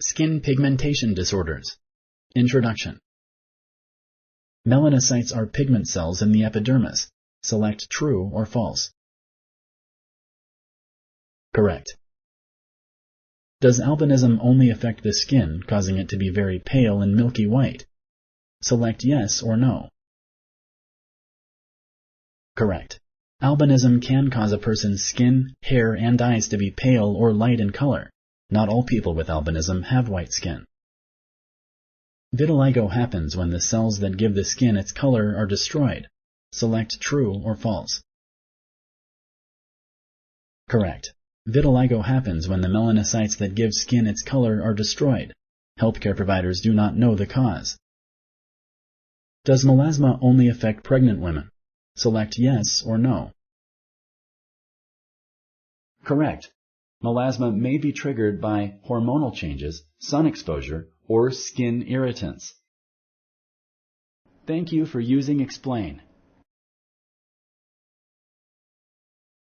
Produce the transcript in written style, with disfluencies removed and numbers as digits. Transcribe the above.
Skin Pigmentation Disorders. Introduction. Melanocytes are pigment cells in the epidermis. Select true or false. Correct. Does albinism only affect the skin, causing it to be very pale and milky white? Select yes or no. Correct. Albinism can cause a person's skin, hair, and eyes to be pale or light in color. Not all people with albinism have white skin. Vitiligo happens when the cells that give the skin its color are destroyed. Select true or false. Correct. Vitiligo happens when the melanocytes that give skin its color are destroyed. Healthcare providers do not know the cause. Does melasma only affect pregnant women? Select yes or no. Correct. Melasma may be triggered by hormonal changes, sun exposure, or skin irritants. Thank you for using Explain.